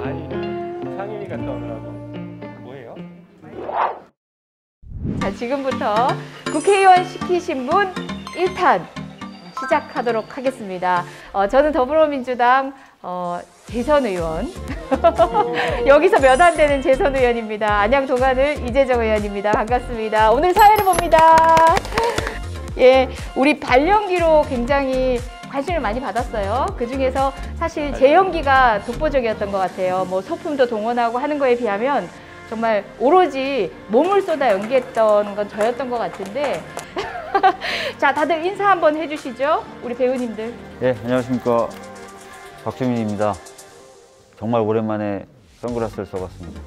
아니, 상임위 갔다 오느라고. 뭐예요? 자, 지금부터 국회의원 시키신 분 1탄 시작하도록 하겠습니다. 저는 더불어민주당 재선 의원 여기서 몇 안 되는 재선 의원입니다. 안양 동안을 이재정 의원입니다. 반갑습니다. 오늘 사회를 봅니다. 예, 우리 발연기로 굉장히 관심을 많이 받았어요. 그중에서 사실 재연기가 독보적이었던 것 같아요. 뭐 소품도 동원하고 하는 거에 비하면 정말 오로지 몸을 쏟아 연기했던 건 저였던 것 같은데 자, 다들 인사 한번 해주시죠. 우리 배우님들. 네, 안녕하십니까. 박주민입니다. 정말 오랜만에 선글라스를 써봤습니다.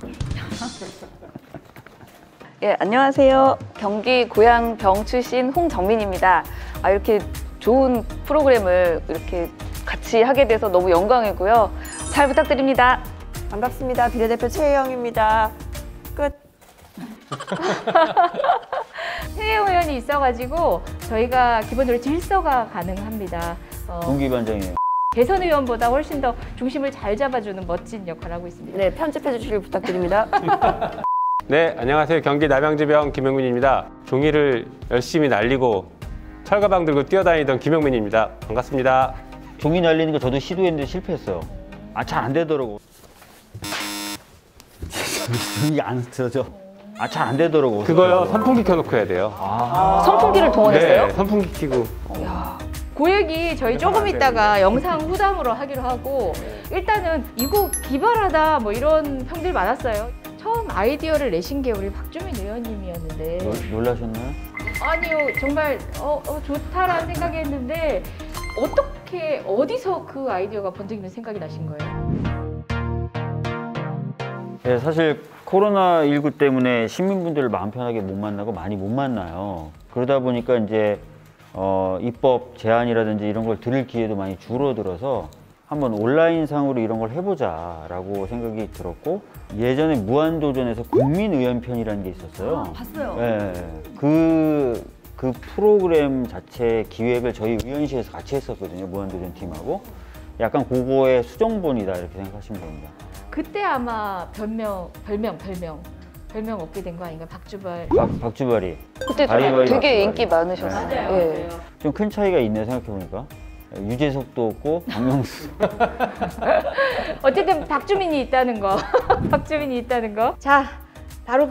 예, 안녕하세요. 경기 고양병 출신 홍정민입니다. 이렇게 좋은 프로그램을 이렇게 같이 하게 돼서 너무 영광이고요. 잘 부탁드립니다. 반갑습니다. 비례대표 최혜영입니다. 끝. 최혜영 의원이 있어가지고 저희가 기본적으로 질서가 가능합니다. 동기반장이에요. 대선 의원보다 훨씬 더 중심을 잘 잡아주는 멋진 역할을 하고 있습니다. 네, 편집해 주시길 부탁드립니다. 네, 안녕하세요. 경기 남양주병 김영민입니다. 종이를 열심히 날리고 철가방 들고 뛰어다니던 김영민입니다. 반갑습니다. 종이 날리는 거 저도 시도했는데 실패했어요. 잘 안 되더라고. 종이 안 쓰러져. 잘 안 되더라고. 그거요, 선풍기 켜놓고 해야 돼요. 선풍기를 동원했어요? 네, 선풍기 켜고. 그 얘기 저희 조금 있다가 영상 후담으로 하기로 하고 일단은 이거 기발하다 뭐 이런 평들 많았어요. 처음 아이디어를 내신 게 우리 박주민 의원님이었는데 놀라셨나요? 아니요, 정말 좋다라는 생각이 했는데 어떻게 어디서 그 아이디어가 번뜩이면서 생각이 나신 거예요? 네, 사실 코로나19 때문에 시민분들을 마음 편하게 못 만나고 많이 못 만나요. 그러다 보니까 이제 입법 제안이라든지 이런 걸 들을 기회도 많이 줄어들어서 한번 온라인상으로 이런 걸 해보자라고 생각이 들었고, 예전에 무한도전에서 국민의원편이라는 게 있었어요. 봤어요. 네, 그 프로그램 자체 기획을 저희 의원실에서 같이 했었거든요. 무한도전 팀하고. 약간 그거의 수정본이다 이렇게 생각하시면 됩니다. 그때 아마 별명 얻게 된 거 아닌가? 박주발이. 그때 바리바리 되게 박주발이. 인기 많으셨어요. 예. 좀 큰 차이가 있네 생각해보니까. 유재석도 없고 박명수. 어쨌든 박주민이 있다는 거. 박주민이 있다는 거. 자, 바로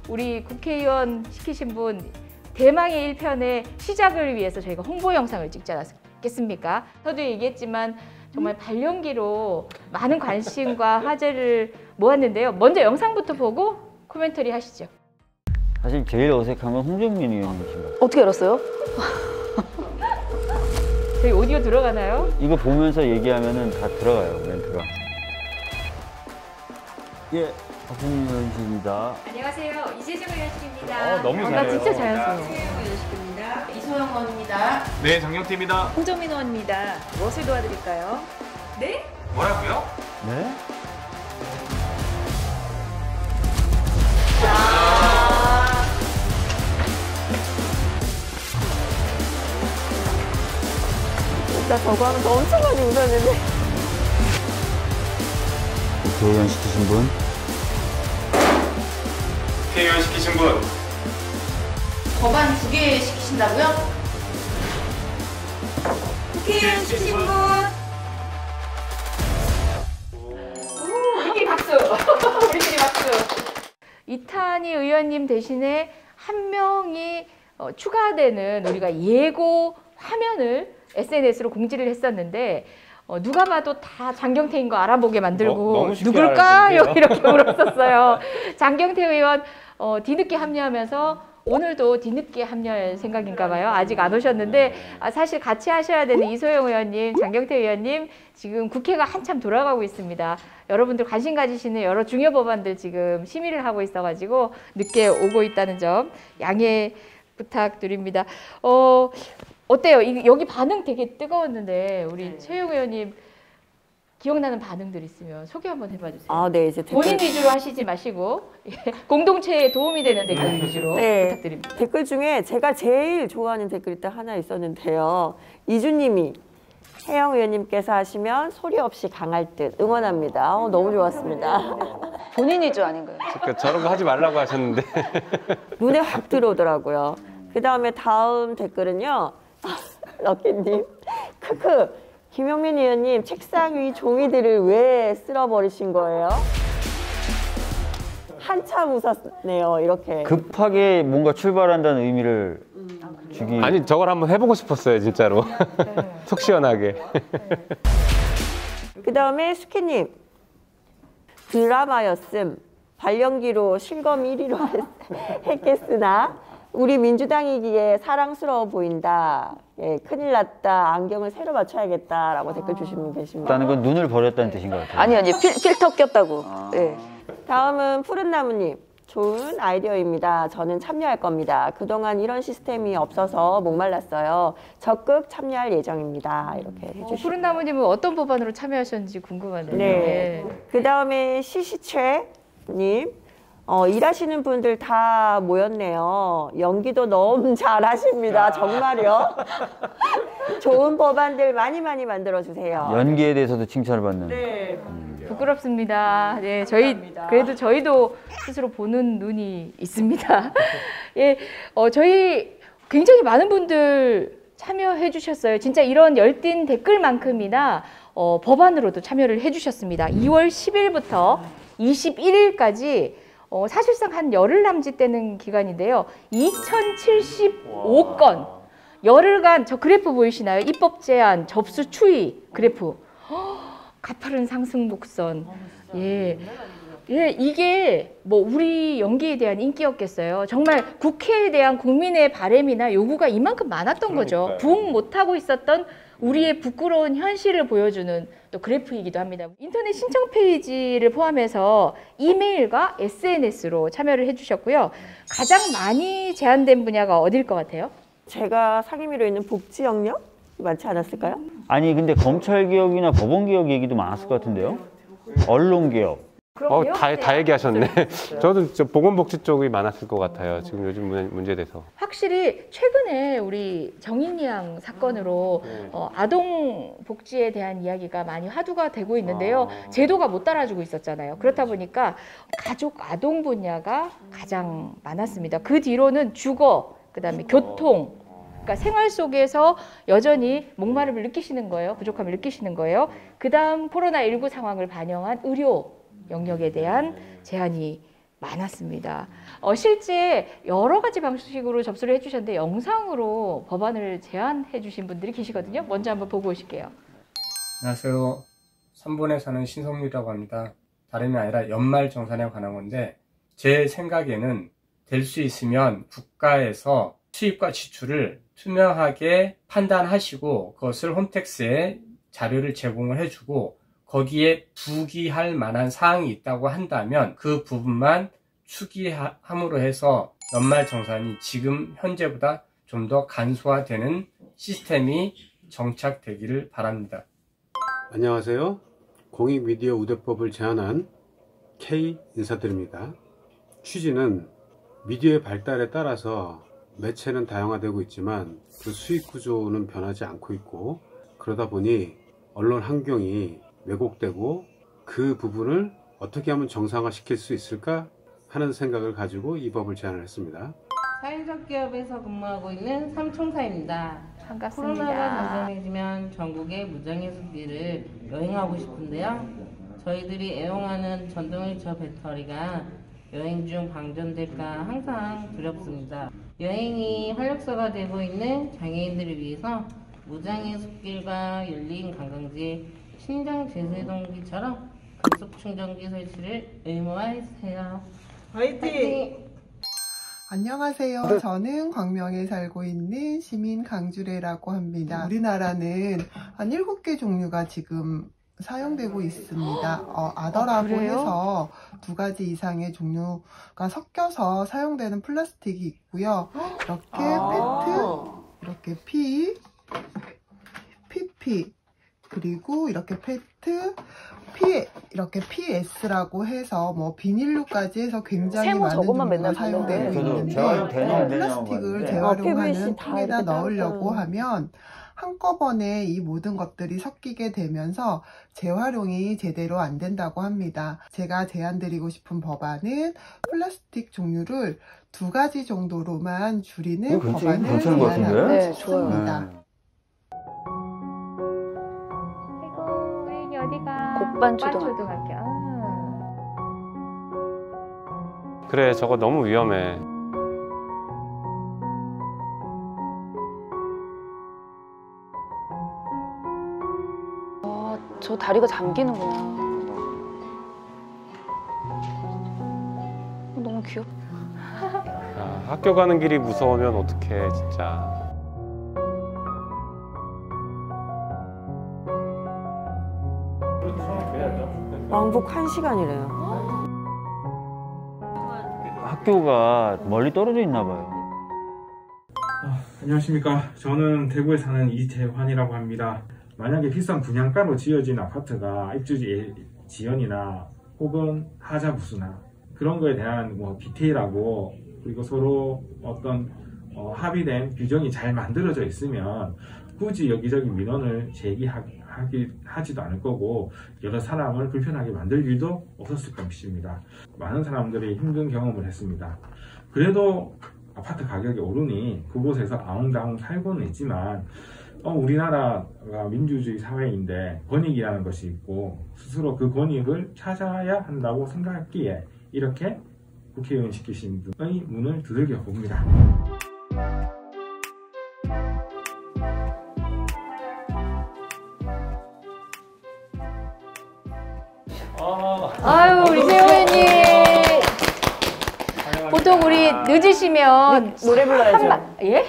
우리 국회의원 시키신 분 대망의 1편의 시작을 위해서 저희가 홍보 영상을 찍지 않았겠습니까? 저도 얘기했지만 정말 발연기로 많은 관심과 화제를 모았는데요. 먼저 영상부터 보고 코멘터리 하시죠. 사실 제일 어색한 건 홍정민 의원님이신 것 같아요. 어떻게 알았어요? 저희 오디오 들어가나요? 이거 보면서 얘기하면은 다 들어가요, 멘트가. 예, 박주민 의원님입니다. 안녕하세요. 이재정 의원실입니다. 너무 나 잘해요. 진짜 자연스러워. 이소영 의원입니다. 네, 장영태입니다. 홍정민 의원입니다. 무엇을 도와드릴까요? 네? 뭐라고요? 네? 나 저거 하면서 엄청 많이 웃었는데. 국회의원 시키신 분? 국회의원 시키신 분. 법안 2개 시키신다고요? 국회의원 시키신 분. 우리끼리 박수! 우리끼리 박수! 이탄희 의원님 대신에 한 명이 추가되는 우리가 예고 화면을 SNS로 공지를 했었는데 누가 봐도 다 장경태인 거 알아보게 만들고 너무 쉽게 누굴까요? 알아듣는데요? 이렇게 물었었어요. 장경태 의원 뒤늦게 합류하면서 오늘도 뒤늦게 합류할 생각인가 봐요. 아직 안 오셨는데 사실 같이 하셔야 되는 이소영 의원님, 장경태 의원님 지금 국회가 한참 돌아가고 있습니다. 여러분들 관심 가지시는 여러 중요 법안들 지금 심의를 하고 있어가지고 늦게 오고 있다는 점 양해 부탁드립니다. 어때요? 여기 반응 되게 뜨거웠는데 우리 최영 의원님 기억나는 반응들 있으면 소개 한번 해봐 주세요. 네, 이제 본인 위주로 하시지 마시고 공동체에 도움이 되는 댓글 위주로 부탁드립니다. 댓글 중에 제가 제일 좋아하는 댓글이 딱 하나 있었는데요. 이주님이 혜영 의원님께서 하시면 소리 없이 강할 듯 응원합니다. 너무 좋았습니다. 본인이죠, 아닌가요? 그러니까 저런 거 하지 말라고 하셨는데. 눈에 확 들어오더라고요. 그 다음에 다음 댓글은요. 럭키님. 크크. 김용민 의원님 책상 위 종이들을 왜 쓸어버리신 거예요? 한참 웃었네요. 이렇게. 급하게 뭔가 출발한다는 의미를 주기. 아니 저걸 한번 해보고 싶었어요 진짜로. 속 시원하게. 그 다음에 수키님. 드라마였음. 발연기로 실검 1위로 했겠으나 우리 민주당이기에 사랑스러워 보인다. 예, 큰일 났다. 안경을 새로 맞춰야겠다라고 댓글 주신 분 계십니다. 다는 건 눈을 버렸다는 뜻인 것 같아요. 아니, 필터 꼈다고. 네. 다음은 푸른나무님. 좋은 아이디어입니다. 저는 참여할 겁니다. 그동안 이런 시스템이 없어서 목말랐어요. 적극 참여할 예정입니다. 이렇게 해주시고. 푸른나무님은 어떤 법안으로 참여하셨는지 궁금하네요. 네. 그 다음에 시시채님. 일하시는 분들 다 모였네요. 연기도 너무 잘하십니다. 정말요. 좋은 법안들 많이 만들어주세요. 연기에 대해서도 칭찬을 받는. 네. 부끄럽습니다. 네, 그래도 저희도 스스로 보는 눈이 있습니다. 예, 저희 굉장히 많은 분들 참여해 주셨어요. 진짜 이런 열띤 댓글만큼이나 법안으로도 참여를 해 주셨습니다. 2월 10일부터 21일까지 사실상 한 열흘 남짓되는 기간인데요. 2075건, 열흘간 저 그래프 보이시나요? 입법 제한, 접수 추이 그래프. 가파른 상승 곡선. 예. 예, 이게 뭐 우리 연기에 대한 인기였겠어요. 정말 국회에 대한 국민의 바람이나 요구가 이만큼 많았던 거죠. 부응 못하고 있었던 우리의 부끄러운 현실을 보여주는 또 그래프이기도 합니다. 인터넷 신청 페이지를 포함해서 이메일과 SNS로 참여를 해주셨고요. 가장 많이 제한된 분야가 어딜 것 같아요? 제가 상임위로 있는 복지 영역? 많지 않았을까요? 아니 근데 검찰개혁이나 법원개혁 얘기도 많았을 것 같은데요. 언론개혁. 다 얘기하셨네. 저도 저 보건복지 쪽이 많았을 것 같아요. 지금 요즘 문제에 대해서. 확실히 최근에 우리 정인이 양 사건으로 아동 복지에 대한 이야기가 많이 화두가 되고 있는데요. 제도가 못 따라주고 있었잖아요. 그렇다 보니까 가족 아동 분야가 가장 많았습니다. 그 뒤로는 주거, 그다음에 교통, 그러니까 생활 속에서 여전히 목마름을 느끼시는 거예요. 부족함을 느끼시는 거예요. 그다음 코로나19 상황을 반영한 의료 영역에 대한 제한이 많았습니다. 실제 여러 가지 방식으로 접수를 해주셨는데 영상으로 법안을 제안해 주신 분들이 계시거든요. 먼저 한번 보고 오실게요. 안녕하세요. 3번에 사는 신성률이라고 합니다. 다름이 아니라 연말정산에 관한 건데 제 생각에는 될 수 있으면 국가에서 수입과 지출을 투명하게 판단하시고 그것을 홈택스에 자료를 제공을 해주고 거기에 부기할 만한 사항이 있다고 한다면 그 부분만 추기함으로 해서 연말정산이 지금 현재보다 좀 더 간소화되는 시스템이 정착되기를 바랍니다. 안녕하세요. 공익미디어 우대법을 제안한 K 인사드립니다. 취지는 미디어의 발달에 따라서 매체는 다양화되고 있지만 그 수익 구조는 변하지 않고 있고 그러다 보니 언론 환경이 왜곡되고 그 부분을 어떻게 하면 정상화시킬 수 있을까 하는 생각을 가지고 이 법을 제안을 했습니다. 사회적 기업에서 근무하고 있는 삼총사입니다. 반갑습니다. 코로나가 잠잠해지면 전국의 무장의 숲길을 여행하고 싶은데요. 저희들이 애용하는 전동일차 배터리가 여행 중 방전될까 항상 두렵습니다. 여행이 활력소가 되고 있는 장애인들을 위해서 무장의 숲길과 열린 관광지, 신장 제세동기처럼 급속 충전기 설치를 의무화해주세요. 화이팅! 안녕하세요. 저는 광명에 살고 있는 시민 강주래라고 합니다. 우리나라는 한 7개 종류가 지금 사용되고 있습니다. 아더라고 해서 2가지 이상의 종류가 섞여서 사용되는 플라스틱이 있고요. 이렇게 페트, 이렇게 PP, 그리고 이렇게 페트, 이렇게 PS라고 해서 뭐 비닐로까지 해서 굉장히 많은 종류가 사용되고 있는데 플라스틱을 재활용하는 통에다 넣으려고 하면 한꺼번에 이 모든 것들이 섞이게 되면서 재활용이 제대로 안 된다고 합니다. 제가 제안드리고 싶은 법안은 플라스틱 종류를 2가지 정도로만 줄이는 법안을 괜찮은 것 같은데? 제안하고 네, 싶습니다. 아이고, 우리 어디가? 곡반초등학교. 그래, 저거 너무 위험해. 저 다리가 잠기는구나. 너무 귀엽다. 아, 학교 가는 길이 무서우면 어떡해, 진짜. 왕복 1시간이래요. 학교가 멀리 떨어져 있나 봐요. 안녕하십니까. 저는 대구에 사는 이재환이라고 합니다. 만약에 비싼 분양가로 지어진 아파트가 입주 지연이나 혹은 하자 부수나 그런 거에 대한 뭐 디테일하고 그리고 서로 어떤 합의된 규정이 잘 만들어져 있으면 굳이 여기저기 민원을 제기하지도 않을 거고 여러 사람을 불편하게 만들 일도 없었을 것입니다. 많은 사람들이 힘든 경험을 했습니다. 그래도 아파트 가격이 오르니 그곳에서 아웅다웅 살고는 있지만 우리나라가 민주주의 사회인데 권익이라는 것이 있고 스스로 그 권익을 찾아야 한다고 생각했기에 이렇게 국회의원 시키신 분의 문을 두들겨 봅니다. 아유, 우리 세호 의원님. 보통 우리 늦으시면 노래 불러야죠. 예?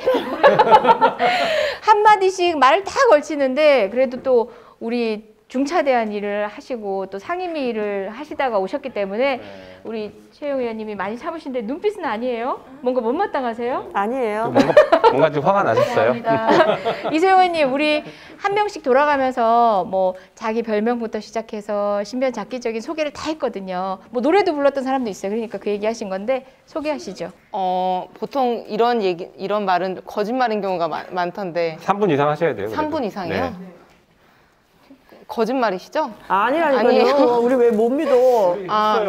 한마디씩 말을 다 걸치는데 그래도 또 우리 중차대한 일을 하시고 또 상임위 일을 하시다가 오셨기 때문에 우리 최영 의원님이 많이 참으신데 눈빛은 아니에요? 뭔가 못마땅하세요? 아니에요. 뭔가 좀 화가 나셨어요? 이세영 의원님, 우리 한 명씩 돌아가면서 뭐 자기 별명부터 시작해서 신변잡기적인 소개를 다 했거든요. 뭐 노래도 불렀던 사람도 있어요. 그러니까 그 얘기 하신 건데 소개하시죠. 보통 이런 말은 거짓말인 경우가 많던데. 3분 이상 하셔야 돼요. 그래도. 3분 이상이요? 네. 거짓말이시죠? 아니라니까요. 아니에요. 우리 왜 못 믿어?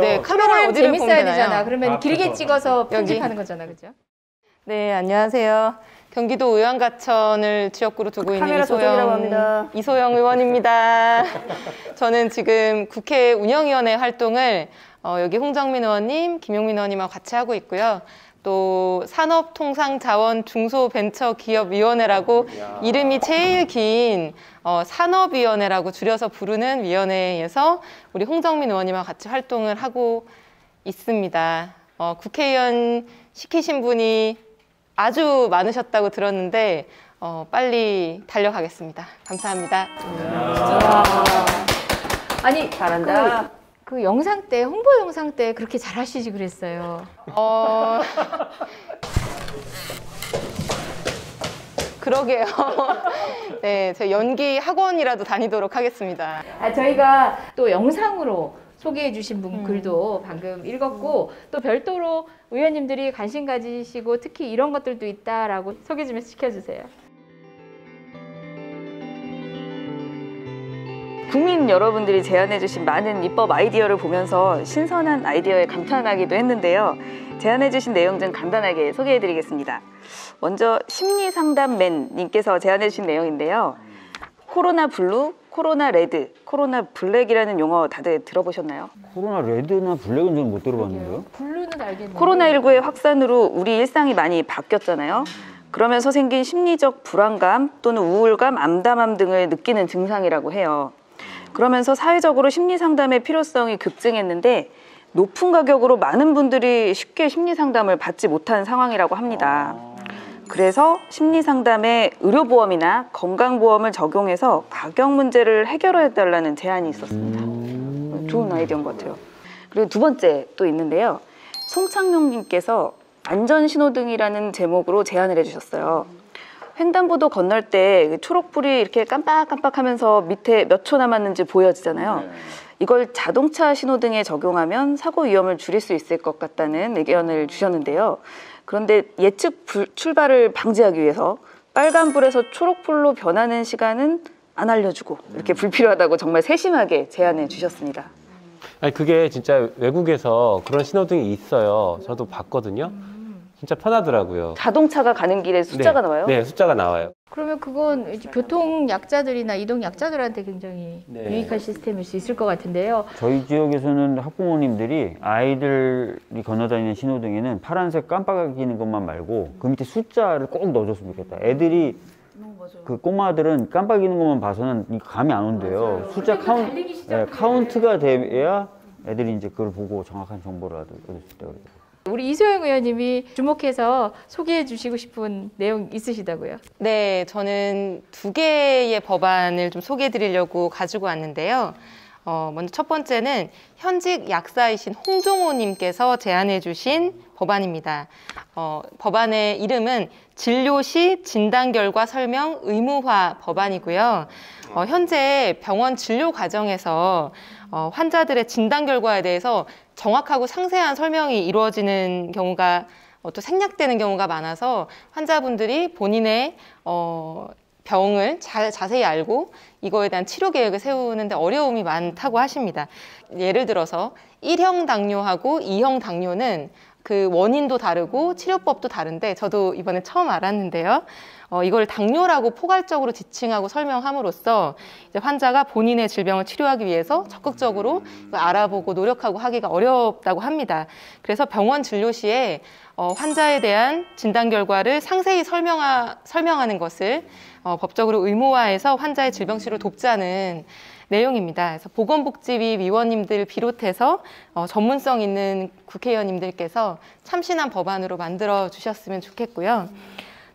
네, 카메라 어디를 보면 재밌어야 되나요? 되잖아. 그러면 길게 찍어서 여기. 편집하는 거잖아, 그죠? 네, 안녕하세요. 경기도 의왕가천을 지역구로 두고 있는 카메라 조정이라고 합니다. 이소영 의원입니다. 저는 지금 국회 운영위원회 활동을 여기 홍정민 의원님, 김용민 의원님하고 같이 하고 있고요. 또 산업통상자원중소벤처기업위원회라고 이름이 제일 긴 산업위원회라고 줄여서 부르는 위원회에서 우리 홍정민 의원님하고 같이 활동을 하고 있습니다. 국회의원 시키신 분이 아주 많으셨다고 들었는데 빨리 달려가겠습니다. 감사합니다. 아니, 잘한다. 그 영상 때, 홍보 영상 때 그렇게 잘하시지 그랬어요. 그러게요. 네, 저 연기 학원이라도 다니도록 하겠습니다. 저희가 또 영상으로 소개해 주신 분 글도 방금 읽었고 또 별도로 의원님들이 관심 가지시고 특히 이런 것들도 있다라고 소개 좀 시켜주세요. 국민 여러분들이 제안해주신 많은 입법 아이디어를 보면서 신선한 아이디어에 감탄하기도 했는데요. 제안해주신 내용 좀 간단하게 소개해드리겠습니다. 먼저 심리상담맨님께서 제안해주신 내용인데요. 코로나 블루, 코로나 레드, 코로나 블랙이라는 용어 다들 들어보셨나요? 코로나 레드나 블랙은 저는 못 들어봤는데요. 블루는 알겠는데. 코로나19의 확산으로 우리 일상이 많이 바뀌었잖아요. 그러면서 생긴 심리적 불안감 또는 우울감, 암담함 등을 느끼는 증상이라고 해요. 그러면서 사회적으로 심리상담의 필요성이 급증했는데 높은 가격으로 많은 분들이 쉽게 심리상담을 받지 못하는 상황이라고 합니다. 그래서 심리상담에 의료보험이나 건강보험을 적용해서 가격 문제를 해결해달라는 제안이 있었습니다. 좋은 아이디어인 것 같아요. 그리고 두 번째 또 있는데요. 송창용님께서 안전신호등이라는 제목으로 제안을 해주셨어요. 횡단보도 건널 때 초록불이 이렇게 깜빡깜빡하면서 밑에 몇 초 남았는지 보여지잖아요. 이걸 자동차 신호등에 적용하면 사고 위험을 줄일 수 있을 것 같다는 의견을 주셨는데요. 그런데 예측 출발을 방지하기 위해서 빨간불에서 초록불로 변하는 시간은 안 알려주고 이렇게 불필요하다고 정말 세심하게 제안해 주셨습니다. 아니 그게 진짜 외국에서 그런 신호등이 있어요. 저도 봤거든요. 진짜 편하더라고요. 자동차가 가는 길에 숫자가 네, 나와요? 네, 숫자가 나와요. 그러면 그건 이제 교통 약자들이나 이동 약자들한테 굉장히 네. 유익한 시스템일 수 있을 것 같은데요. 저희 지역에서는 학부모님들이 아이들이 건너다니는 신호등에는 파란색 깜빡이는 것만 말고 그 밑에 숫자를 꼭 넣어줬으면 좋겠다. 애들이 그 꼬마들은 깜빡이는 것만 봐서는 감이 안 온대요. 숫자 카운트가 돼야 애들이 이제 그걸 보고 정확한 정보를 얻을 수 있다고 그래요. 우리 이소영 의원님이 주목해서 소개해 주시고 싶은 내용 있으시다고요? 네, 저는 2개의 법안을 좀 소개해 드리려고 가지고 왔는데요. 먼저 첫 번째는 현직 약사이신 홍종호님께서 제안해 주신 법안입니다. 법안의 이름은 진료 시 진단 결과 설명 의무화 법안이고요. 현재 병원 진료 과정에서 환자들의 진단 결과에 대해서 정확하고 상세한 설명이 이루어지는 경우가 또 생략되는 경우가 많아서 환자분들이 본인의 병을 자세히 알고 이거에 대한 치료 계획을 세우는데 어려움이 많다고 하십니다. 예를 들어서 1형 당뇨하고 2형 당뇨는 그 원인도 다르고 치료법도 다른데 저도 이번에 처음 알았는데요. 이걸 당뇨라고 포괄적으로 지칭하고 설명함으로써 이제 환자가 본인의 질병을 치료하기 위해서 적극적으로 알아보고 노력하고 하기가 어렵다고 합니다. 그래서 병원 진료 시에 환자에 대한 진단 결과를 상세히 설명하는 것을 법적으로 의무화해서 환자의 질병 치료를 돕자는 내용입니다. 그래서 보건복지위 위원님들 비롯해서 전문성 있는 국회의원님들께서 참신한 법안으로 만들어 주셨으면 좋겠고요.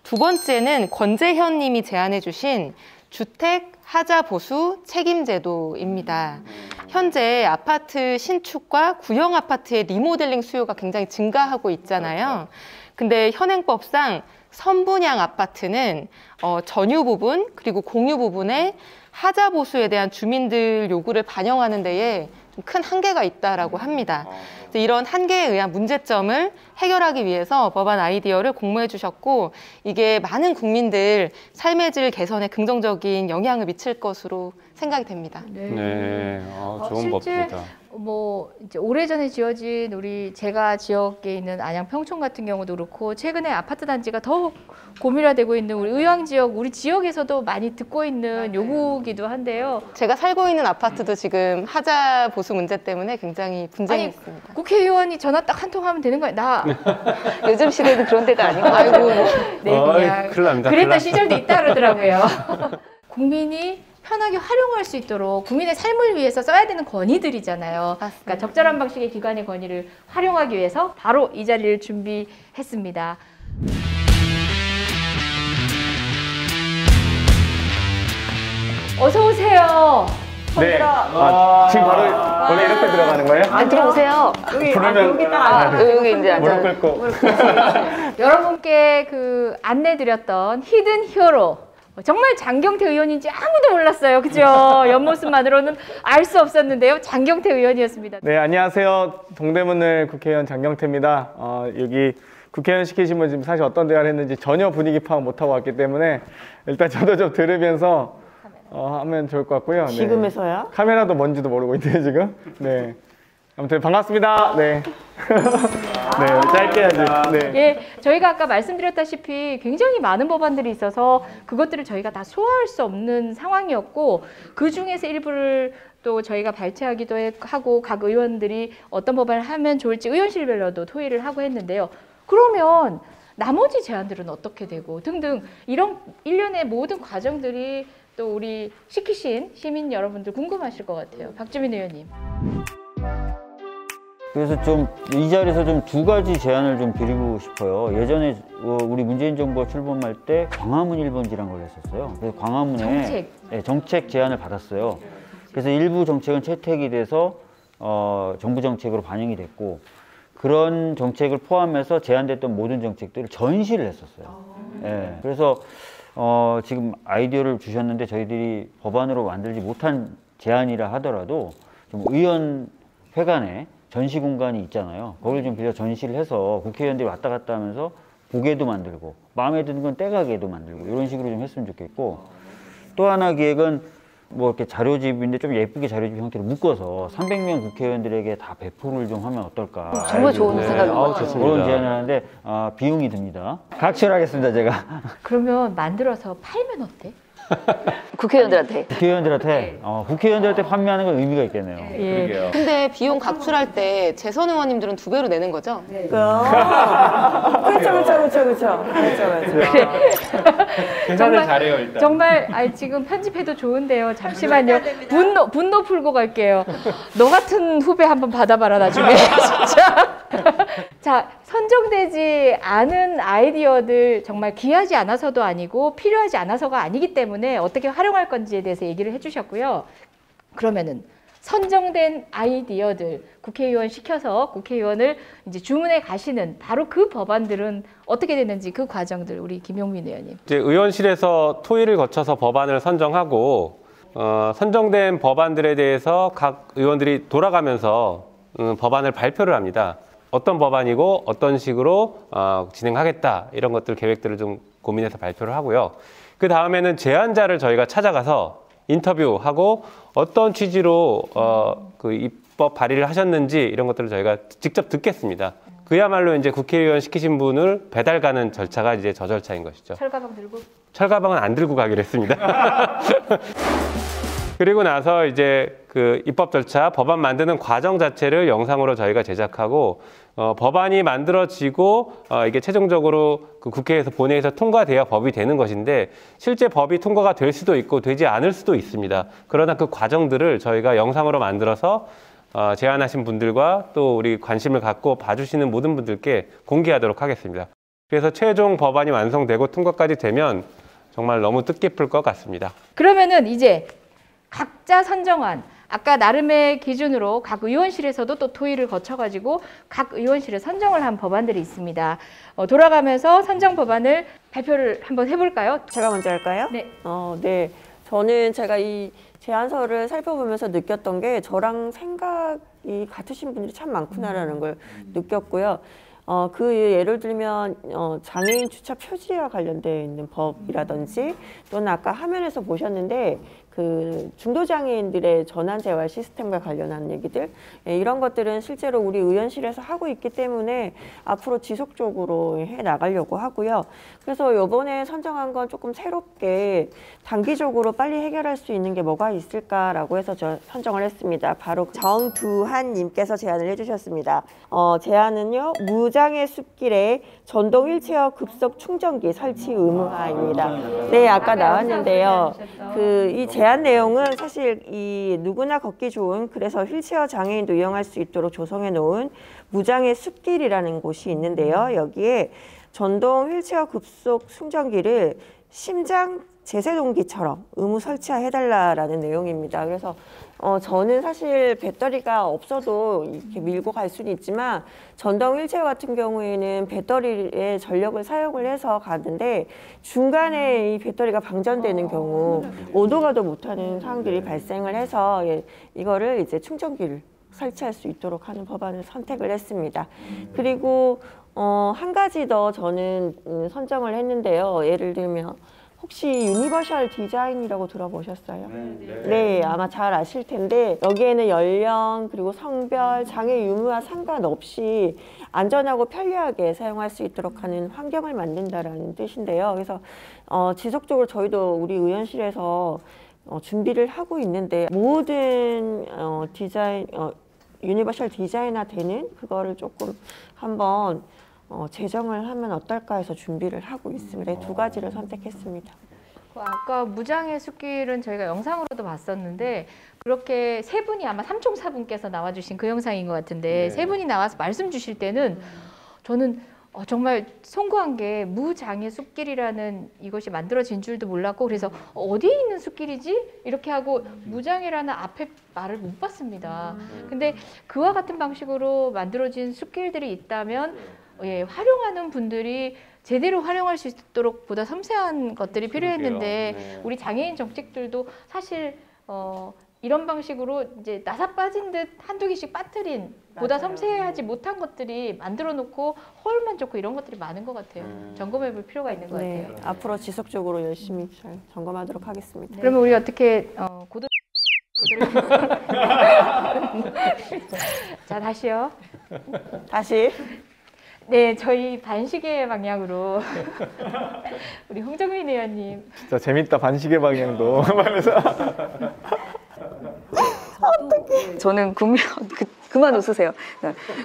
두 번째는 권재현 님이 제안해 주신 주택 하자 보수 책임 제도입니다. 현재 아파트 신축과 구형 아파트의 리모델링 수요가 굉장히 증가하고 있잖아요. 근데 현행법상 선분양 아파트는 전유 부분 그리고 공유 부분에 하자 보수에 대한 주민들 요구를 반영하는 데에 좀 큰 한계가 있다라고 합니다. 이런 한계에 의한 문제점을 해결하기 위해서 법안 아이디어를 공모해 주셨고 이게 많은 국민들 삶의 질 개선에 긍정적인 영향을 미칠 것으로 생각이 됩니다. 네, 좋은 실제 법입니다. 뭐 이제 오래전에 지어진 제가 지역에 있는 안양 평촌 같은 경우도 그렇고 최근에 아파트 단지가 더 고밀화되고 있는 우리 의왕 지역 우리 지역에서도 많이 듣고 있는 요구기도 한데요. 제가 살고 있는 아파트도 지금 하자 보수 문제 때문에 굉장히 분쟁이 있습니다. 국회의원이 전화 딱 한 통 하면 되는 거예요. 나 요즘 시대는 그런 데가 아닌 것 아이고. 같아요. 네, 그냥 큰일 납니다. 그랬던 시절도 있다 그러더라고요. 국민이 편하게 활용할 수 있도록 국민의 삶을 위해서 써야 되는 권위들이잖아요. 그러니까 적절한 방식의 기관의 권위를 활용하기 위해서 바로 이 자리를 준비했습니다. 어서 오세요. 네. 지금 바로 원래 이렇게 들어가는 거예요? 들어오세요. 여기 이제 무릎 꿇고. 여러분께 안내드렸던 히든 히어로. 정말 장경태 의원인지 아무도 몰랐어요. 그죠? 옆모습만으로는 알 수 없었는데요. 장경태 의원이었습니다. 네, 안녕하세요. 동대문을 국회의원 장경태입니다. 여기 국회의원 시키신 분 지금 사실 어떤 대화를 했는지 전혀 분위기 파악 못하고 왔기 때문에 일단 저도 좀 들으면서 하면 좋을 것 같고요. 네. 지금에서야? 카메라도 뭔지도 모르고 있네요, 지금. 네. 아무튼 반갑습니다. 네. 네, 짧게 하죠. 네. 예, 저희가 아까 말씀드렸다시피 굉장히 많은 법안들이 있어서 그것들을 저희가 다 소화할 수 없는 상황이었고 그 중에서 일부를 또 저희가 발췌하기도 하고 각 의원들이 어떤 법안을 하면 좋을지 의원실별로도 토의를 하고 했는데요. 그러면 나머지 제안들은 어떻게 되고 등등 이런 일련의 모든 과정들이 또 우리 시키신 시민 여러분들 궁금하실 것 같아요. 박주민 의원님. 그래서 좀 이 자리에서 좀 2가지 제안을 좀 드리고 싶어요. 예전에 우리 문재인 정부가 출범할 때 광화문 1번지라는 걸 했었어요. 그래서 광화문에 정책 제안을 받았어요. 그래서 일부 정책은 채택이 돼서 정부 정책으로 반영이 됐고 그런 정책을 포함해서 제안됐던 모든 정책들을 전시를 했었어요. 네, 그래서 지금 아이디어를 주셨는데 저희들이 법안으로 만들지 못한 제안이라 하더라도 좀 의원회관에 전시 공간이 있잖아요. 거기를 좀 빌려 전시를 해서 국회의원들이 왔다 갔다 하면서 보게도 만들고 마음에 드는 건 떼가게도 만들고 이런 식으로 좀 했으면 좋겠고, 또 하나 기획은 뭐 이렇게 자료집인데 좀 예쁘게 자료집 형태로 묶어서 300명 국회의원들에게 다 배포를 좀 하면 어떨까. 정말 좋은 생각인 것 같아요. 그런 제안을 하는데 비용이 듭니다. 각출하겠습니다, 제가. 그러면 만들어서 팔면 어때? 국회의원들한테. 국회의원들한테 판매하는 건 의미가 있겠네요. 예. 근데 비용 각출할 때 재선 의원님들은 2배로 내는 거죠? 그렇죠. 계산을 잘해요, 일단. 정말 지금 편집해도 좋은데요. 잠시만요. 분노 풀고 갈게요. 너 같은 후배 한번 받아봐라 나중에. 진짜. 자, 선정되지 않은 아이디어들 정말 귀하지 않아서도 아니고 필요하지 않아서가 아니기 때문에 어떻게 활용할 건지에 대해서 얘기를 해주셨고요. 그러면은 선정된 아이디어들 국회의원 시켜서 국회의원을 이제 주문해 가시는 바로 그 법안들은 어떻게 되는지 그 과정들 우리 김용민 의원님. 이제 의원실에서 토의를 거쳐서 법안을 선정하고 선정된 법안들에 대해서 각 의원들이 돌아가면서 법안을 발표를 합니다. 어떤 법안이고 어떤 식으로 진행하겠다 이런 것들 계획들을 좀 고민해서 발표를 하고요. 그 다음에는 제안자를 저희가 찾아가서 인터뷰하고 어떤 취지로 그 입법 발의를 하셨는지 이런 것들을 저희가 직접 듣겠습니다. 그야말로 이제 국회의원 시키신 분을 배달 가는 절차가 이제 저 절차인 것이죠. 철가방 들고? 철가방은 안 들고 가기로 했습니다. 그리고 나서 이제 그 입법 절차, 법안 만드는 과정 자체를 영상으로 저희가 제작하고 법안이 만들어지고 이게 최종적으로 그 국회에서 본회의에서 통과돼야 법이 되는 것인데 실제 법이 통과가 될 수도 있고 되지 않을 수도 있습니다. 그러나 그 과정들을 저희가 영상으로 만들어서 제안하신 분들과 또 우리 관심을 갖고 봐주시는 모든 분들께 공개하도록 하겠습니다. 그래서 최종 법안이 완성되고 통과까지 되면 정말 너무 뜻깊을 것 같습니다. 그러면은 이제 각자 선정한 아까 나름의 기준으로 각 의원실에서도 또 토의를 거쳐가지고 각 의원실에 선정을 한 법안들이 있습니다. 돌아가면서 선정 법안을 발표를 한번 해볼까요? 제가 먼저 할까요? 네. 네. 저는 제가 이 제안서를 살펴보면서 느꼈던 게 저랑 생각이 같으신 분들이 참 많구나라는 걸 느꼈고요. 그 예를 들면 장애인 주차 표지와 관련되어 있는 법이라든지 또는 아까 화면에서 보셨는데 그 중도장애인들의 전환재활 시스템과 관련한 얘기들, 이런 것들은 실제로 우리 의원실에서 하고 있기 때문에 앞으로 지속적으로 해나가려고 하고요. 그래서 이번에 선정한 건 조금 새롭게 단기적으로 빨리 해결할 수 있는 게 뭐가 있을까라고 해서 저 선정을 했습니다. 바로 정두한 님께서 제안을 해주셨습니다. 제안은요, 무장애 숲길에 전동 휠체어 급속 충전기 설치 의무화입니다. 네, 아까 나왔는데요. 이 제안 내용은 사실 이 누구나 걷기 좋은, 그래서 휠체어 장애인도 이용할 수 있도록 조성해 놓은 무장애 숲길이라는 곳이 있는데요. 여기에 전동 휠체어 급속 충전기를 심장 제세동기처럼 의무 설치해달라는 내용입니다. 그래서 저는 사실 배터리가 없어도 이렇게 밀고 갈 수는 있지만 전동 휠체어 같은 경우에는 배터리의 전력을 사용을 해서 가는데 중간에 이 배터리가 방전되는 경우 오도 가도 못하는 상황들이 발생을 해서 이거를 이제 충전기를 설치할 수 있도록 하는 법안을 선택을 했습니다. 그리고 한 가지 더 저는 선정을 했는데요. 예를 들면 혹시 유니버셜 디자인이라고 들어보셨어요? 네, 아마 잘 아실 텐데 여기에는 연령 그리고 성별, 장애 유무와 상관없이 안전하고 편리하게 사용할 수 있도록 하는 환경을 만든다라는 뜻인데요. 그래서 지속적으로 저희도 우리 의원실에서 준비를 하고 있는데 모든 디자인, 유니버셜 디자인화 되는 그거를 조금 한번 제정을 하면 어떨까 해서 준비를 하고 있습니다. 두 가지를 선택했습니다. 아까 무장애 숲길은 저희가 영상으로도 봤었는데 그렇게 세 분이 아마 삼총사분께서 나와주신 그 영상인 것 같은데 세 분이 나와서 말씀 주실 때는 저는 정말 송구한 게 무장애 숲길이라는 이것이 만들어진 줄도 몰랐고 그래서 어디에 있는 숲길이지? 이렇게 하고 무장애라는 앞에 말을 못 봤습니다. 근데 그와 같은 방식으로 만들어진 숲길들이 있다면 활용하는 분들이 제대로 활용할 수 있도록 보다 섬세한 것들이 필요했는데 우리 장애인 정책들도 사실 이런 방식으로 이제 나사 빠진 듯 한두 개씩 빠뜨린 보다 맞아요. 섬세하지 못한 것들이 만들어 놓고 허울만 좋고 이런 것들이 많은 것 같아요. 점검해 볼 필요가 있는 것 네, 같아요. 앞으로 지속적으로 열심히 잘 점검하도록 하겠습니다. 그러면 우리 어떻게 자, 다시요. 다시. 네, 저희 반시계 방향으로 우리 홍정민 의원님. 진짜 재밌다, 반시계 방향도. 저는 그만 웃으세요.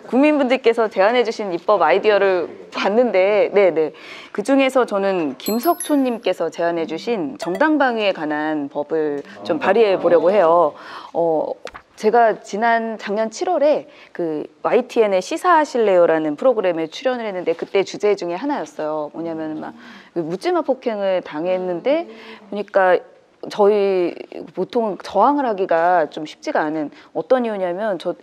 국민분들께서 제안해주신 입법 아이디어를 봤는데, 네네. 그 중에서 저는 김석촌님께서 제안해주신 정당방위에 관한 법을 좀 발의해 보려고 해요. 제가 작년 7월에 그 YTN의 시사하실래요라는 프로그램에 출연을 했는데 그때 주제 중에 하나였어요. 뭐냐면 막 묻지마 폭행을 당했는데 보니까 저희 보통 저항을 하기가 좀 쉽지가 않은 어떤 이유냐면 저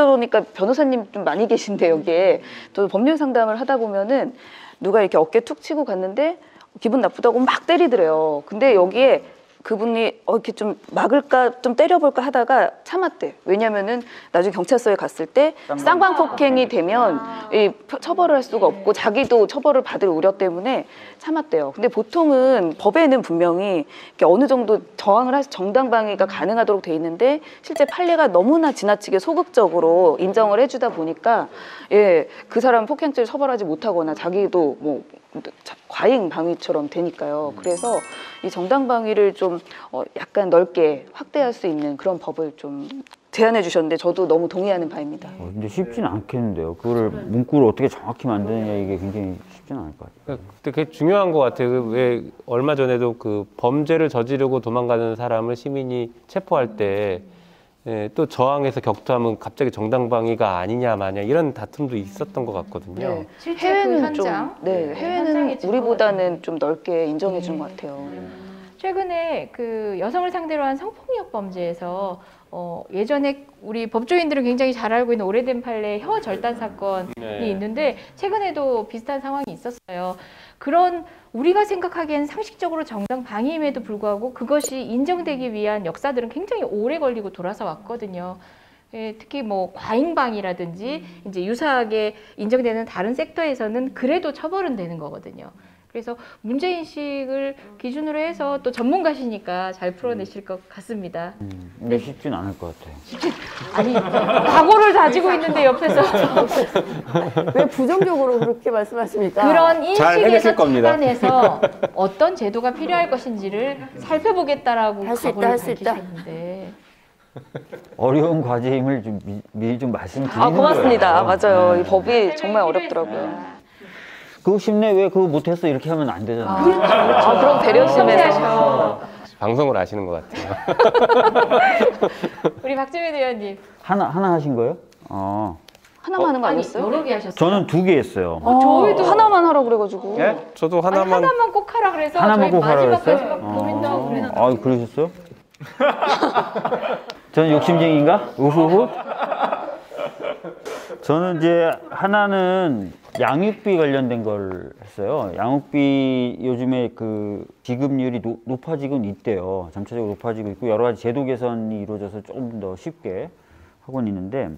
보니까 변호사님 좀 많이 계신데 여기에 또 법률 상담을 하다 보면은 누가 이렇게 어깨 툭 치고 갔는데 기분 나쁘다고 막 때리더래요. 근데 여기에 그분이 이렇게 좀 막을까 좀 때려볼까 하다가 참았대. 왜냐면은 나중에 경찰서에 갔을 때 쌍방폭행이 되면 이 처벌을 할 수가 없고 자기도 처벌을 받을 우려 때문에 참았대요. 근데 보통은 법에는 분명히 이렇게 어느 정도 저항을 할 정당방위가 가능하도록 돼 있는데 실제 판례가 너무나 지나치게 소극적으로 인정을 해주다 보니까 그 사람 폭행죄를 처벌하지 못하거나 자기도 뭐 과잉 방위처럼 되니까요. 그래서 이 정당방위를 좀 약간 넓게 확대할 수 있는 그런 법을 좀 제안해 주셨는데 저도 너무 동의하는 바입니다. 근데 쉽지는 않겠는데요. 그거를 문구를 어떻게 정확히 만드느냐 이게 굉장히 쉽지는 않을 것 같아요. 근데 그게 중요한 것 같아요. 왜 얼마 전에도 그 범죄를 저지르고 도망가는 사람을 시민이 체포할 때 또 저항해서 격투하면 갑자기 정당방위가 아니냐 마냐 이런 다툼도 있었던 것 같거든요. 네. 실제 해외는 그 현장, 해외는 우리보다는 좀 넓게 인정해 주는 것 같아요. 최근에 그 여성을 상대로 한 성폭력 범죄에서 예전에 우리 법조인들은 굉장히 잘 알고 있는 오래된 판례 혀 절단 사건이 있는데 최근에도 비슷한 상황이 있었어요. 그런 우리가 생각하기엔 상식적으로 정당 방위임에도 불구하고 그것이 인정되기 위한 역사들은 굉장히 오래 걸리고 돌아서 왔거든요. 특히 뭐 과잉방위라든지 이제 유사하게 인정되는 다른 섹터에서는 그래도 처벌은 되는 거거든요. 그래서 문제인식을 기준으로 해서 또 전문가시니까 잘 풀어내실 것 같습니다. 근데 쉽지는 않을 것 같아요. 아니, 각오를 다지고 있는데 옆에서 왜 부정적으로 그렇게 말씀하십니까? 그런 인식에서 차단해서 어떤 제도가 필요할 것인지를 살펴보겠다라고 각오를 밝히셨는데 어려운 과제임을 좀 미리 좀 말씀드리는 거예요. 고맙습니다. 맞아요. 이 법이 정말 어렵더라고요. 그거 쉽네, 왜 그거 못했어 이렇게 하면 안 되잖아요. 그럼 배려심에서 방송을 아시는 것 같아요. 우리 박주민 의원님 하나 하신 거예요? 하나만 하는 거 아니었어요? 여러 개 하셨어요. 저는 2개 했어요. 저희도 하나만 하라고 그래가지고. 예? 저도 하나만 꼭 하라 그래서 하나만 저희 꼭 하라 마지막까지 그랬어요? 막 고민도 하고 그러셨어요? 저는 욕심쟁이인가? 우후후. 저는 이제 하나는 양육비 관련된 걸 했어요. 양육비 요즘에 그 지급률이 높아지곤 있대요. 점차적으로 높아지고 있고 여러 가지 제도 개선이 이루어져서 조금 더 쉽게 하고는 있는데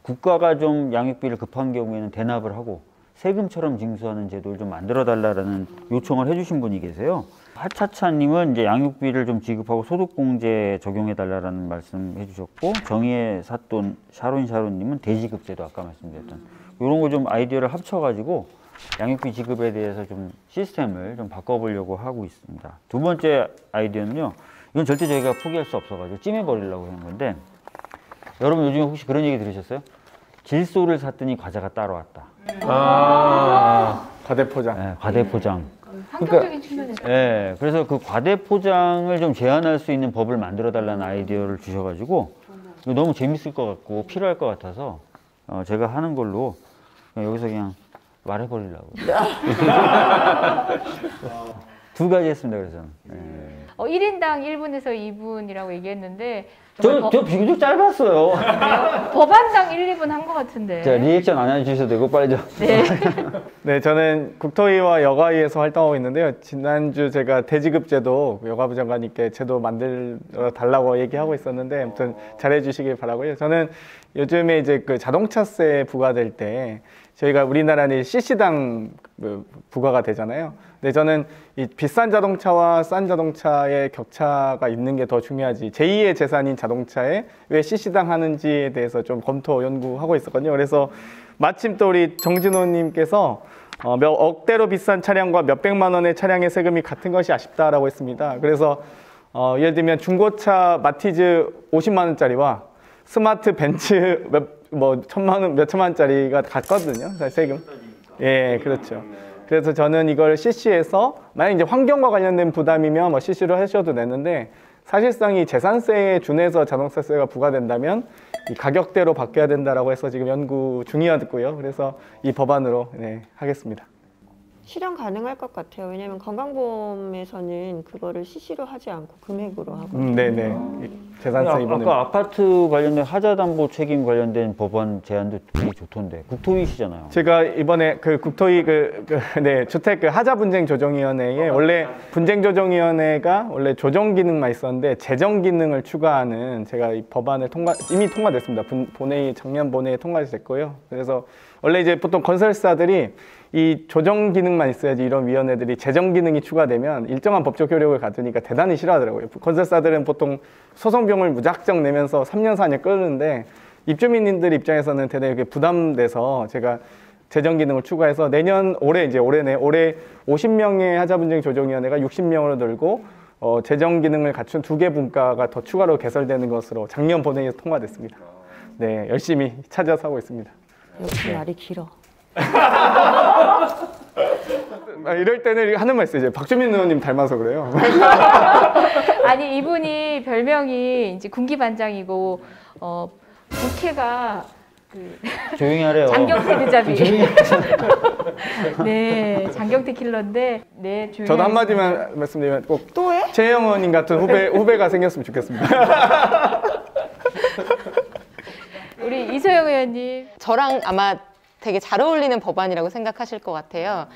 국가가 좀 양육비를 급한 경우에는 대납을 하고 세금처럼 징수하는 제도를 좀 만들어 달라는 요청을 해주신 분이 계세요. 하차차님은 이제 양육비를 좀 지급하고 소득공제 적용해 달라는 말씀 해주셨고 정의의 삿돈 샤론님은 대지급제도 아까 말씀드렸던 이런 거 좀 아이디어를 합쳐가지고 양육비 지급에 대해서 좀 시스템을 좀 바꿔보려고 하고 있습니다. 두 번째 아이디어는요. 이건 절대 저희가 포기할 수 없어가지고 찜해버리려고 하는 건데 여러분 요즘에 혹시 그런 얘기 들으셨어요? 질소를 샀더니 과자가 따로 왔다. 과대포장. 네, 과대포장. 환경적인 측면에서. 네, 그래서 그 과대포장을 좀 제한할 수 있는 법을 만들어 달라는 아이디어를 주셔가지고 이거 너무 재밌을 것 같고 필요할 것 같아서 제가 하는 걸로 여기서 그냥 말해버리려고. 2가지 했습니다. 그래서. 1인당 1분에서 2분이라고 얘기했는데 저 비교적 짧았어요. 법안당 1, 2분 한 것 같은데. 자, 리액션 안 해주셔도 되고 빨리 좀. 네. 네, 저는 국토위와 여가위에서 활동하고 있는데요. 지난주 제가 대지급제도 여가부 장관님께 제도 만들어 달라고 얘기하고 있었는데 아무튼 잘해주시길 바라고요. 저는 요즘에 이제 그 자동차세 부과될 때 저희가 우리나라는 CC당 부과가 되잖아요. 근데 저는 이 비싼 자동차와 싼 자동차의 격차가 있는 게 더 중요하지 제2의 재산인 자동차에 왜 CC당 하는지에 대해서 좀 검토 연구하고 있었거든요. 그래서 마침 또 우리 정진호님께서 몇 억대로 비싼 차량과 몇백만 원의 차량의 세금이 같은 것이 아쉽다라고 했습니다. 그래서 예를 들면 중고차 마티즈 50만 원짜리와 스마트 벤츠 몇 천만 원짜리가 같거든요. 세금. 예, 그렇죠. 그래서 저는 이걸 CC에서 만약 이제 환경과 관련된 부담이면 뭐 CC로 하셔도 되는데 사실상 이 재산세에 준해서 자동차세가 부과된다면 이 가격대로 바뀌어야 된다라고 해서 지금 연구 중이었고요. 그래서 이 법안으로 하겠습니다. 실현 가능할 것 같아요. 왜냐하면 건강보험에서는 그거를 CC로 하지 않고 금액으로 하고. 네네. 재산세 이번에. 아까 아파트 관련된 하자담보 책임 관련된 법안 제안도 되게 좋던데 국토위시잖아요. 제가 이번에 그 국토위 주택 그 하자 분쟁 조정위원회에 원래 분쟁 조정위원회가 원래 조정 기능만 있었는데 재정 기능을 추가하는 제가 이 법안을 이미 통과됐습니다. 본회의 작년 본회의에 통과됐고요. 그래서 원래 이제 보통 건설사들이 이 조정 기능만 있어야지 이런 위원회들이 재정 기능이 추가되면 일정한 법적 효력을 가지니까 대단히 싫어하더라고요. 건설사들은 보통 소송비용을 무작정 내면서 3년, 4년 끌는데 입주민들 입장에서는 대단히 부담돼서 제가 재정 기능을 추가해서 올해 50명의 하자분쟁 조정위원회가 60명으로 늘고 재정 기능을 갖춘 2개 분과가 더 추가로 개설되는 것으로 작년 본회의에서 통과됐습니다. 네, 열심히 찾아서 하고 있습니다. 역시 말이 길어. 이럴 때는 하는 말 있어요. 박주민 의원님 닮아서 그래요. 아니 이분이 별명이 이제 군기반장이고 국회가 조용히 하래요. 장경태 대자비. 네, 장경태 킬러인데 조용히. 저도 한마디만 말씀드리면 꼭 또 해? 최영 의원님 같은 후배가 생겼으면 좋겠습니다. 우리 이소영 의원님. 저랑 아마 되게 잘 어울리는 법안이라고 생각하실 것 같아요.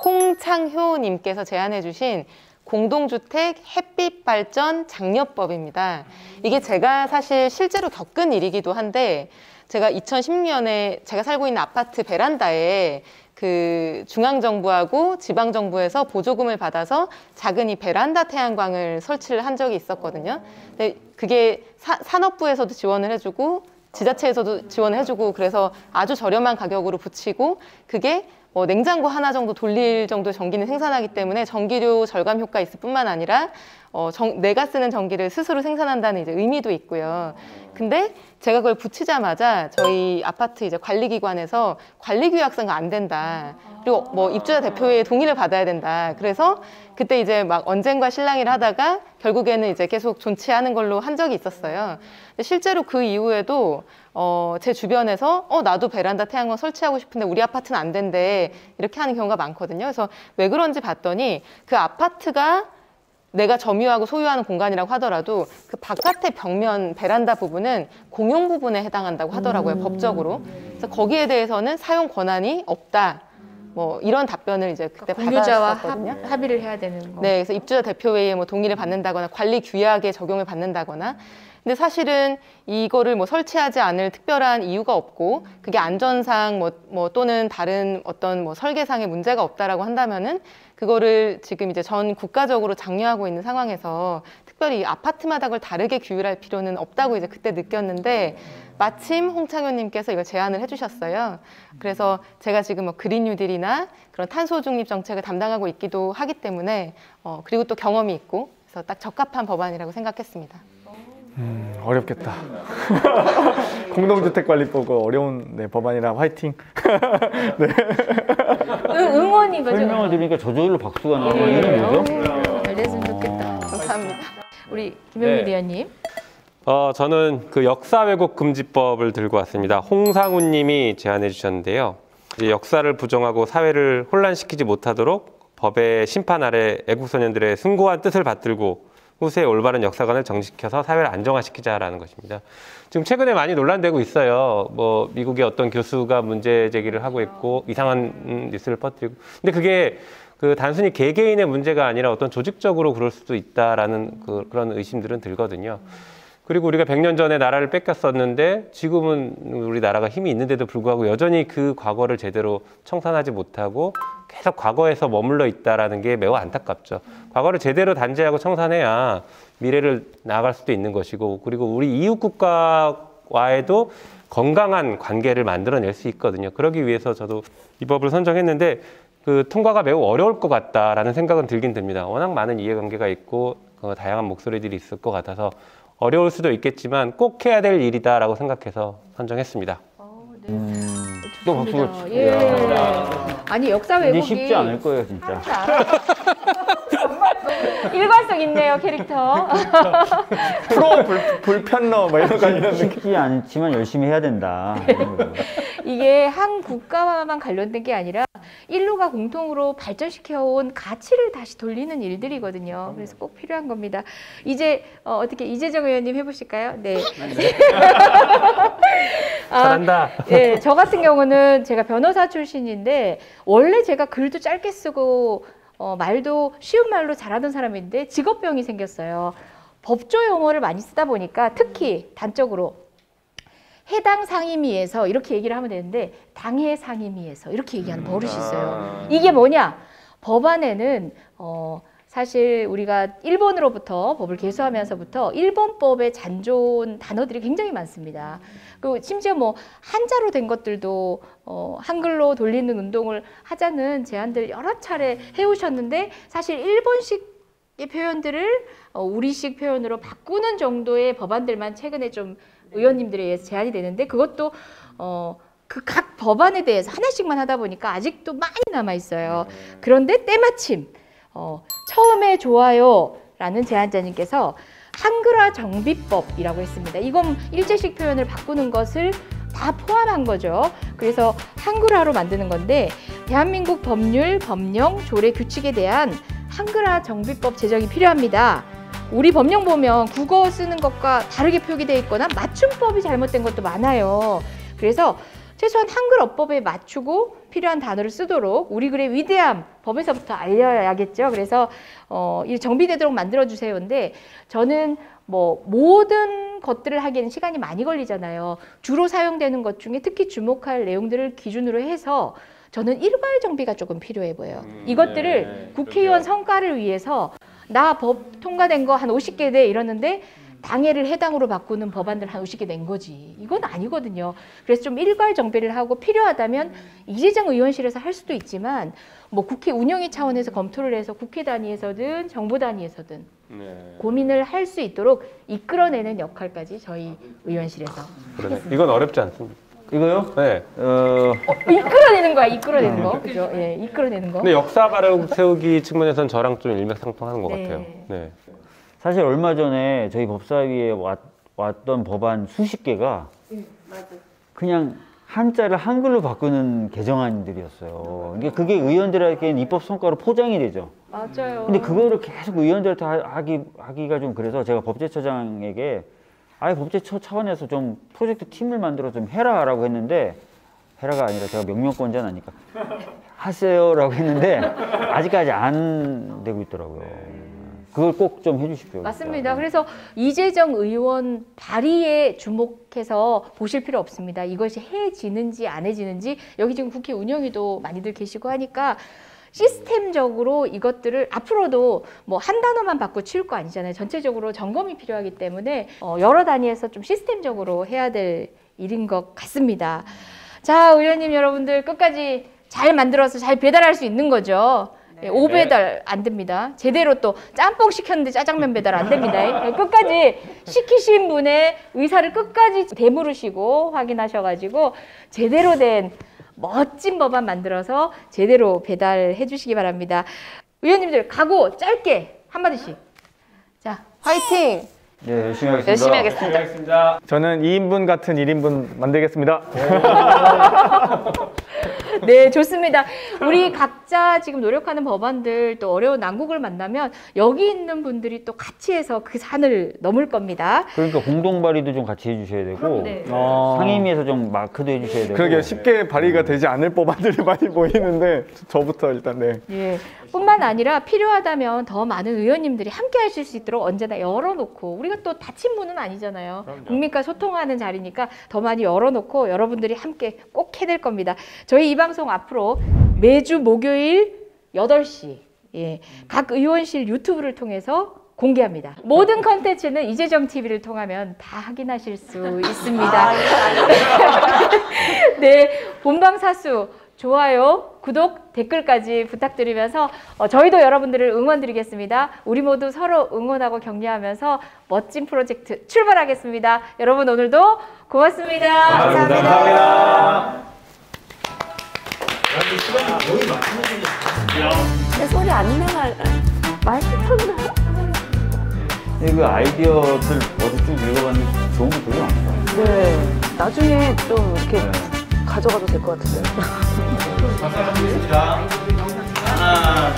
홍창효님께서 제안해 주신 공동주택 햇빛발전 장려법입니다. 이게 제가 사실 실제로 겪은 일이기도 한데 제가 2016년에 제가 살고 있는 아파트 베란다에 그 중앙정부하고 지방정부에서 보조금을 받아서 작은 이 베란다 태양광을 설치를 한 적이 있었거든요. 근데 그게 산업부에서도 지원을 해주고 지자체에서도 지원을 해주고 그래서 아주 저렴한 가격으로 붙이고 그게 냉장고 하나 정도 돌릴 정도의 전기는 생산하기 때문에 전기료 절감 효과 있을 뿐만 아니라 내가 쓰는 전기를 스스로 생산한다는 이제 의미도 있고요. 근데 제가 그걸 붙이자마자 저희 아파트 이제 관리기관에서 관리규약서가 안 된다. 그리고 뭐 입주자 대표의 동의를 받아야 된다. 그래서 그때 이제 막 언쟁과 실랑이를 하다가 결국에는 이제 계속 존치하는 걸로 한 적이 있었어요. 근데 실제로 그 이후에도 제 주변에서 나도 베란다 태양광 설치하고 싶은데 우리 아파트는 안 된대. 이렇게 하는 경우가 많거든요. 그래서 왜 그런지 봤더니 그 아파트가 내가 점유하고 소유하는 공간이라고 하더라도 그 바깥의 벽면 베란다 부분은 공용 부분에 해당한다고 하더라고요. 법적으로. 그래서 거기에 대해서는 사용 권한이 없다. 뭐 이런 답변을 이제 그때 공유자와 받았었거든요. 합의를 해야 되는 거. 네, 그래서 입주자 대표회의에 뭐 동의를 받는다거나 관리 규약에 적용을 받는다거나. 근데 사실은 이거를 뭐 설치하지 않을 특별한 이유가 없고 그게 안전상 뭐 또는 다른 어떤 뭐 설계상의 문제가 없다라고 한다면은 그거를 지금 이제 전 국가적으로 장려하고 있는 상황에서 특별히 아파트마다 그걸 다르게 규율할 필요는 없다고 이제 그때 느꼈는데 마침 홍창효님께서 이걸 제안을 해주셨어요. 그래서 제가 지금 뭐 그린 뉴딜이나 그런 탄소 중립 정책을 담당하고 있기도 하기 때문에 그리고 또 경험이 있고 그래서 딱 적합한 법안이라고 생각했습니다. 어렵겠다. 공동주택관리법 어려운 법안이라 화이팅. 네. 응원인 거죠? 설명을 드리니까 저절로 박수가 나와요. 이게 뭐죠? 잘 됐으면 좋겠다. 감사합니다. 우리 김영민 의원님. 저는 그 역사 왜곡 금지법을 들고 왔습니다. 홍상훈 님이 제안해 주셨는데요. 이제 역사를 부정하고 사회를 혼란시키지 못하도록 법의 심판 아래 애국소년들의 숭고한 뜻을 받들고 후세의 올바른 역사관을 정식시켜서 사회를 안정화시키자라는 것입니다. 지금 최근에 많이 논란되고 있어요. 뭐 미국의 어떤 교수가 문제 제기를 하고 있고 이상한 뉴스를 퍼뜨리고. 근데 그게 그 단순히 개개인의 문제가 아니라 어떤 조직적으로 그럴 수도 있다라는 그런 의심들은 들거든요. 그리고 우리가 100년 전에 나라를 뺏겼었는데 지금은 우리 나라가 힘이 있는데도 불구하고 여전히 그 과거를 제대로 청산하지 못하고 계속 과거에서 머물러 있다라는 게 매우 안타깝죠. 과거를 제대로 단죄하고 청산해야 미래를 나아갈 수도 있는 것이고, 그리고 우리 이웃 국가와에도 건강한 관계를 만들어낼 수 있거든요. 그러기 위해서 저도 이 법을 선정했는데 그 통과가 매우 어려울 것 같다라는 생각은 들긴 듭니다. 워낙 많은 이해관계가 있고 다양한 목소리들이 있을 것 같아서 어려울 수도 있겠지만 꼭 해야 될 일이다라고 생각해서 선정했습니다. 또 박수가 예. 아니 역사 왜곡이 쉽지 않을 거예요, 진짜. 일관성 있네요, 캐릭터. 프로 불편러 뭐 이런 거 이런 쉽지 않지만 열심히 해야 된다. 이게 한 국가와만 관련된 게 아니라 인류가 공통으로 발전시켜온 가치를 다시 돌리는 일들이거든요. 그래서 꼭 필요한 겁니다. 이제 어떻게 이재정 의원님 해보실까요? 네. 잘한다. 네, 저 같은 경우는 제가 변호사 출신인데 원래 제가 글도 짧게 쓰고 말도 쉬운 말로 잘하던 사람인데 직업병이 생겼어요. 법조 용어를 많이 쓰다 보니까 특히 단적으로 해당 상임위에서 이렇게 얘기를 하면 되는데 당해 상임위에서 이렇게 얘기하는 버릇이 있어요. 이게 뭐냐? 법안에는 사실 우리가 일본으로부터 법을 개수하면서부터 일본법에 잔존 단어들이 굉장히 많습니다. 그리고 심지어 뭐 한자로 된 것들도 한글로 돌리는 운동을 하자는 제안들 여러 차례 해오셨는데 사실 일본식의 표현들을 우리식 표현으로 바꾸는 정도의 법안들만 최근에 좀 의원님들에 의해서 제안이 되는데 그것도 그 각 법안에 대해서 하나씩만 하다 보니까 아직도 많이 남아 있어요. 그런데 때마침 처음에 좋아요라는 제안자님께서 한글화 정비법이라고 했습니다. 이건 일제식 표현을 바꾸는 것을 다 포함한 거죠. 그래서 한글화로 만드는 건데 대한민국 법률, 법령, 조례, 규칙에 대한 한글화 정비법 제정이 필요합니다. 우리 법령 보면 국어 쓰는 것과 다르게 표기되어 있거나 맞춤법이 잘못된 것도 많아요. 그래서 최소한 한글 어법에 맞추고 필요한 단어를 쓰도록 우리 글의 위대함 법에서부터 알려야겠죠. 그래서 이 정비되도록 만들어주세요인데 저는 뭐 모든 것들을 하기에는 시간이 많이 걸리잖아요. 주로 사용되는 것 중에 특히 주목할 내용들을 기준으로 해서 저는 일괄 정비가 조금 필요해 보여요. 이것들을 국회의원 성과를 위해서 나 법 통과된 거 한 50개 돼 이러는데 당해를 해당으로 바꾸는 법안들 한 50개 낸 거지. 이건 아니거든요. 그래서 좀 일괄 정비를 하고 필요하다면 이재정 의원실에서 할 수도 있지만 뭐 국회 운영위 차원에서 검토를 해서 국회 단위에서든 정부 단위에서든 고민을 할 수 있도록 이끌어내는 역할까지 저희 의원실에서 그러네. 이건 어렵지 않습니다. 이거요? 네. 이끌어내는 거야, 이끌어내는 거. 그죠? 예, 이끌어내는 거. 근데 역사 바로 세우기 측면에서는 저랑 좀 일맥상통하는 것 같아요. 네. 사실 얼마 전에 저희 법사위에 왔던 법안 수십 개가 그냥 한자를 한글로 바꾸는 개정안들이었어요. 그러니까 그게 의원들에게는 입법 성과로 포장이 되죠. 맞아요. 근데 그거를 계속 의원들한테 하기가 좀 그래서 제가 법제처장에게 아예 법제처 차원에서 좀 프로젝트 팀을 만들어 좀 해라라고 했는데 해라가 아니라 제가 명령권자니까 하세요라고 했는데 아직까지 안 되고 있더라고요. 그걸 꼭 좀 해주십시오. 맞습니다. 그래서 이재정 의원 발의에 주목해서 보실 필요 없습니다. 이것이 해지는지 안 해지는지 여기 지금 국회 운영위도 많이들 계시고 하니까 시스템적으로 이것들을 앞으로도 뭐 한 단어만 바꿔 치울 거 아니잖아요. 전체적으로 점검이 필요하기 때문에 여러 단위에서 좀 시스템적으로 해야 될 일인 것 같습니다. 자, 의원님 여러분들 끝까지 잘 만들어서 잘 배달할 수 있는 거죠. 네. 오배달 안 됩니다. 제대로 또 짬뽕 시켰는데 짜장면 배달 안 됩니다. 끝까지 시키신 분의 의사를 끝까지 되물으시고 확인하셔가지고 제대로 된 멋진 법안 만들어서 제대로 배달해 주시기 바랍니다. 의원님들 각오 짧게 한마디씩. 자, 화이팅! 네, 열심히 하겠습니다. 열심히 하겠습니다. 저는 2인분 같은 1인분 만들겠습니다. 네, 좋습니다. 우리 각자 지금 노력하는 법안들 또 어려운 난국을 만나면 여기 있는 분들이 또 같이 해서 그 산을 넘을 겁니다. 그러니까 공동 발의도 좀 같이 해주셔야 되고 네. 상임위에서 좀 마크도 해주셔야 되고. 그러게 쉽게 발의가 되지 않을 법안들이 많이 보이는데 저부터 일단 네. 예. 뿐만 아니라 필요하다면 더 많은 의원님들이 함께 하실 수 있도록 언제나 열어놓고 우리가 또 닫힌 문은 아니잖아요. 국민과 소통하는 자리니까 더 많이 열어놓고 여러분들이 함께 꼭 해낼 겁니다. 저희 이 방송 앞으로 매주 목요일 8시 예, 각 의원실 유튜브를 통해서 공개합니다. 모든 컨텐츠는 이재정 TV를 통하면 다 확인하실 수 있습니다. 네, 본방사수 좋아요, 구독, 댓글까지 부탁드리면서 저희도 여러분들을 응원드리겠습니다. 우리 모두 서로 응원하고 격려하면서 멋진 프로젝트 출발하겠습니다. 여러분 오늘도 고맙습니다. 감사합니다. 내 소리 안 나가. 마이크 켰나? 그 아이디어들 어디 쭉 읽어봤는데 좋은 거 되게 많다. 네. 나중에 좀 이렇게 가져가도 될 것 같은데요. 하나,